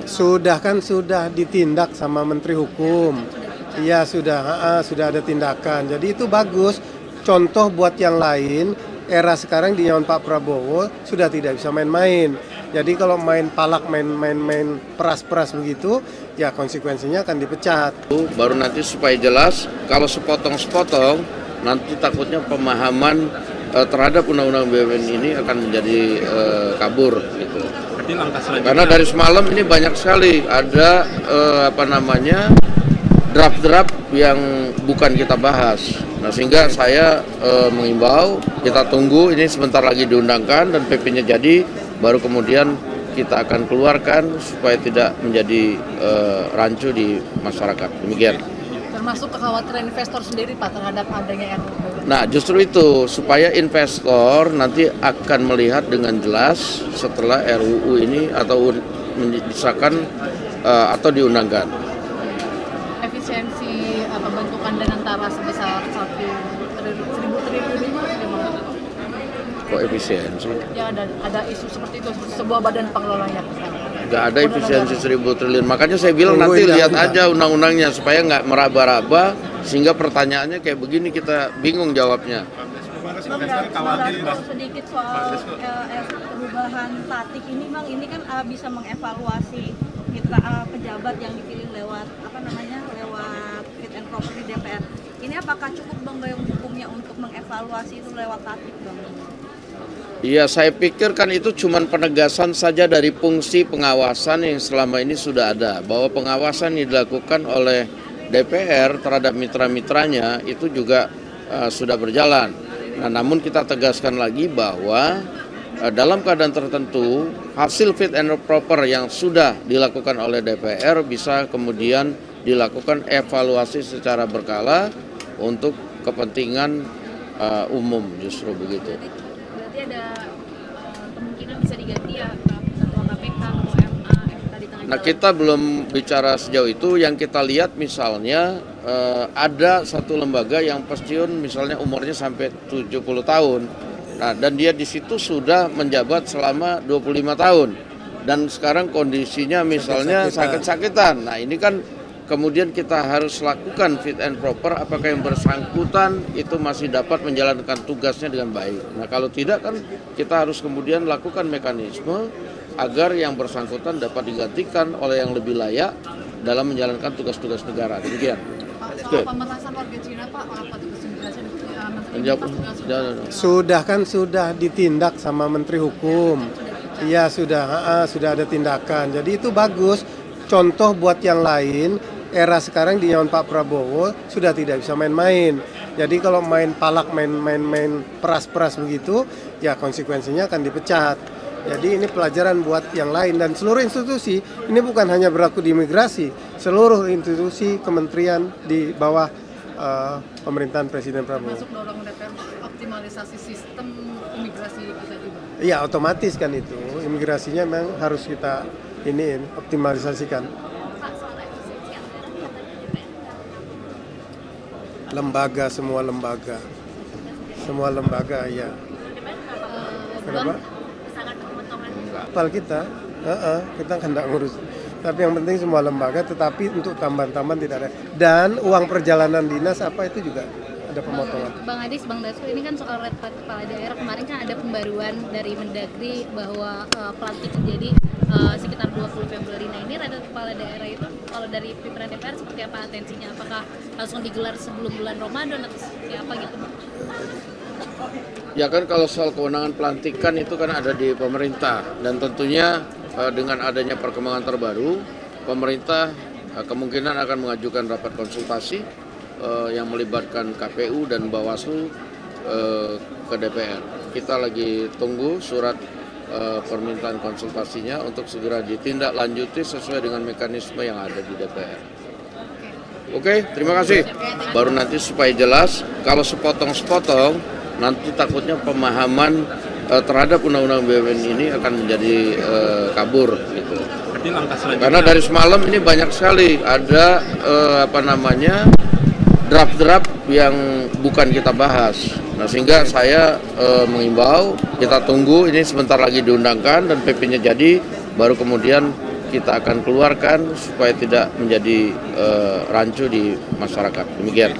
Sudah ditindak sama Menteri Hukum. Iya sudah ada tindakan. Jadi itu bagus. Contoh buat yang lain. Era sekarang di zaman Pak Prabowo sudah tidak bisa main-main. Jadi kalau main palak, main peras-peras begitu, ya konsekuensinya akan dipecat. Baru nanti supaya jelas, kalau sepotong-sepotong, nanti takutnya pemahaman terhadap undang-undang BUMN ini akan menjadi kabur gitu. Karena dari semalam ini banyak sekali ada draft-draft yang bukan kita bahas. Nah, sehingga saya mengimbau kita tunggu ini sebentar lagi diundangkan dan PP-nya jadi, baru kemudian kita akan keluarkan supaya tidak menjadi rancu di masyarakat. Demikian. Termasuk kekhawatiran investor sendiri Pak terhadap adanya RUU. Nah, justru itu supaya investor nanti akan melihat dengan jelas setelah RUU ini atau disahkan atau diundangkan. Efisiensi pembentukan dan antara sebesar 1.000 triliun ini gimana? Kok efisiensi? Ya ada isu seperti itu, sebuah badan pengelolanya. Nggak ada efisiensi 1.000 triliun. Makanya saya bilang nanti lihat aja undang-undangnya supaya nggak meraba-raba sehingga pertanyaannya kayak begini kita bingung jawabnya. Sedikit soal perubahan tatip ini Bang, ini kan bisa mengevaluasi mitra pejabat yang dipilih lewat lewat fit and proper di DPR. Ini apakah cukup Bang gayung hukumnya untuk mengevaluasi itu lewat tatip Bang? Iya, saya pikir kan itu cuma penegasan saja dari fungsi pengawasan yang selama ini sudah ada. Bahwa pengawasan yang dilakukan oleh DPR terhadap mitra-mitranya itu juga sudah berjalan. Nah, namun kita tegaskan lagi bahwa dalam keadaan tertentu hasil fit and proper yang sudah dilakukan oleh DPR bisa kemudian dilakukan evaluasi secara berkala untuk kepentingan umum, justru begitu. Berarti ada kemungkinan bisa diganti ya Ketua KPK, Ketua MA, MK di tengah. Nah, kita belum bicara sejauh itu. Yang kita lihat misalnya ada satu lembaga yang pensiun misalnya umurnya sampai 70 tahun. Nah, dan dia di situ sudah menjabat selama 25 tahun. Dan sekarang kondisinya misalnya sakit-sakitan. Nah, ini kan kemudian kita harus lakukan fit and proper apakah yang bersangkutan itu masih dapat menjalankan tugasnya dengan baik. Nah, kalau tidak kan kita harus kemudian lakukan mekanisme agar yang bersangkutan dapat digantikan oleh yang lebih layak dalam menjalankan tugas-tugas negara. Demikian. Pak, soal pemerasan warga Cina Pak, apa tugas imigrasi Sudah ditindak sama Menteri Hukum. Iya sudah ada tindakan. Jadi itu bagus. Contoh buat yang lain, era sekarang di zaman Pak Prabowo sudah tidak bisa main-main. Jadi kalau main palak, main peras-peras begitu, ya konsekuensinya akan dipecat. Jadi ini pelajaran buat yang lain dan seluruh institusi. Ini bukan hanya berlaku di imigrasi, seluruh institusi kementerian di bawah pemerintahan Presiden Prabowo. Masuk dorong DPR optimalisasi sistem imigrasi kita juga. Iya, otomatis kan itu. Imigrasinya memang harus kita optimalisasikan. Semua lembaga ya. Kenapa? Kapal kita kan tidak ngurus. Tapi yang penting semua lembaga, tetapi untuk tambahan-tambahan tidak ada. Dan uang perjalanan dinas itu juga ada pemotongan. Bang Adis, Bang Dasko, ini kan soal red card kepala daerah. Kemarin kan ada pembaruan dari Mendagri bahwa pelantik terjadi sekitar 20 Februari. Nah, ini red card kepala daerah itu kalau dari pimpinan DPR seperti apa atensinya? Apakah langsung digelar sebelum bulan Ramadan atau seperti apa gitu? Ya kan kalau soal kewenangan pelantikan itu kan ada di pemerintah dan tentunya dengan adanya perkembangan terbaru, pemerintah kemungkinan akan mengajukan rapat konsultasi yang melibatkan KPU dan Bawaslu ke DPR. Kita lagi tunggu surat permintaan konsultasinya untuk segera ditindaklanjuti sesuai dengan mekanisme yang ada di DPR. Oke, terima kasih. Baru nanti supaya jelas, kalau sepotong-sepotong, nanti takutnya pemahaman terhadap undang-undang BUMN ini akan menjadi kabur gitu. Karena dari semalam ini banyak sekali ada draft-draft yang bukan kita bahas. Nah, sehingga saya mengimbau kita tunggu ini sebentar lagi diundangkan dan PP-nya jadi, baru kemudian kita akan keluarkan supaya tidak menjadi rancu di masyarakat. Demikian.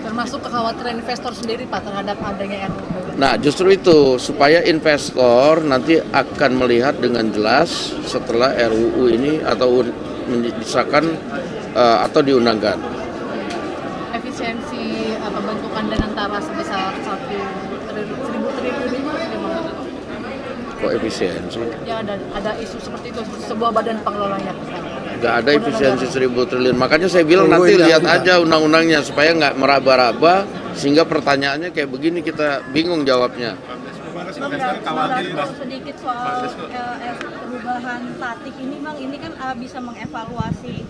Termasuk kekhawatiran investor sendiri Pak terhadap adanya RUU. Nah, justru itu supaya investor nanti akan melihat dengan jelas setelah RUU ini atau disahkan atau diundangkan. Efisiensi pembentukan dan antara sebesar 1.000 triliun itu gimana? Kok efisiensi? Ya ada isu seperti itu, sebuah badan pengelolanya. Nggak ada efisiensi 1.000 triliun. Makanya saya bilang nanti lihat aja undang-undangnya supaya nggak meraba-raba sehingga pertanyaannya kayak begini kita bingung jawabnya. Sedikit soal perubahan tatip ini Bang, ini kan bisa mengevaluasi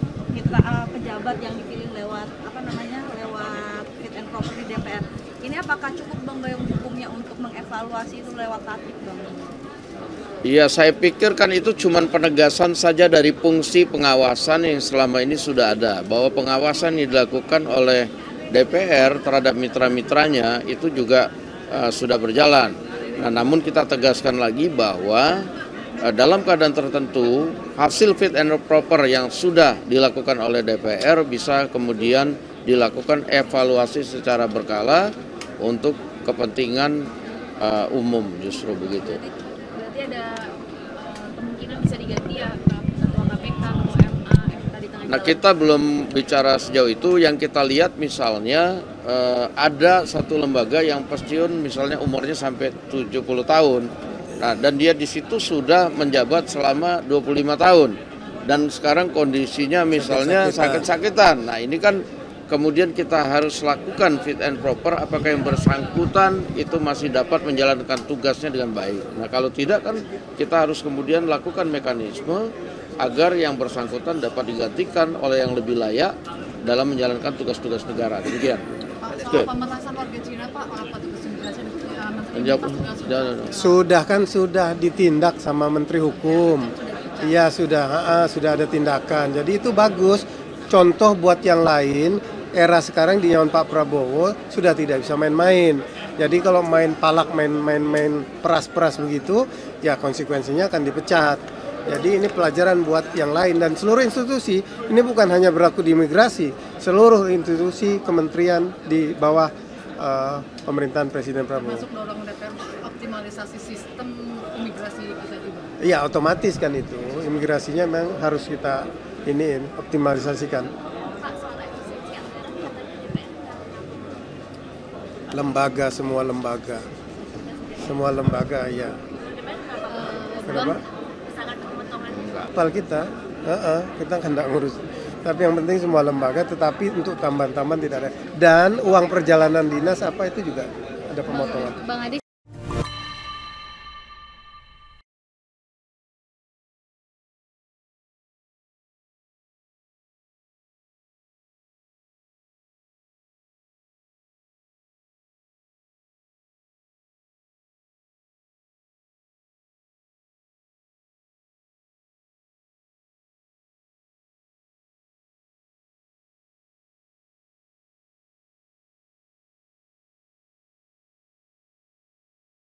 pejabat yang dipilih lewat lewat fit and proper di DPR. Ini apakah cukup Bang gayung hukumnya untuk mengevaluasi itu lewat tatip Bang? Iya, saya pikir kan itu cuma penegasan saja dari fungsi pengawasan yang selama ini sudah ada. Bahwa pengawasan yang dilakukan oleh DPR terhadap mitra-mitranya itu juga sudah berjalan. Nah, namun kita tegaskan lagi bahwa dalam keadaan tertentu hasil fit and proper yang sudah dilakukan oleh DPR bisa kemudian dilakukan evaluasi secara berkala untuk kepentingan umum, justru begitu. Berarti ada kemungkinan bisa diganti ya Ketua KPK, Ketua MA, tadi tengah Nah, kita belum bicara sejauh itu. Yang kita lihat misalnya ada satu lembaga yang pensiun misalnya umurnya sampai 70 tahun. Nah, dan dia di situ sudah menjabat selama 25 tahun. Dan sekarang kondisinya misalnya sakit-sakitan. Nah, ini kan kemudian kita harus lakukan fit and proper apakah yang bersangkutan itu masih dapat menjalankan tugasnya dengan baik. Nah, kalau tidak kan kita harus kemudian lakukan mekanisme agar yang bersangkutan dapat digantikan oleh yang lebih layak dalam menjalankan tugas-tugas negara. Demikian. Soal pementasan warga Cina Pak, apa tugas imigrasi Sudah ditindak sama Menteri Hukum. Iya sudah ada tindakan. Jadi itu bagus. Contoh buat yang lain. Era sekarang di zaman Pak Prabowo sudah tidak bisa main-main. Jadi kalau main palak, main peras-peras begitu, ya konsekuensinya akan dipecat. Jadi ini pelajaran buat yang lain dan seluruh institusi. Ini bukan hanya berlaku di imigrasi, seluruh institusi kementerian di bawah pemerintahan Presiden Prabowo. Masuk dorong DPR optimalisasi sistem imigrasi kita juga. Iya otomatis kan itu. Imigrasinya memang harus kita optimalisasikan. Semua lembaga ya. Kenapa? Kapal kita kan tidak ngurus. Tapi yang penting semua lembaga, tetapi untuk tambahan-tambahan tidak ada. Dan uang perjalanan dinas itu juga ada pemotongan. Bang Adi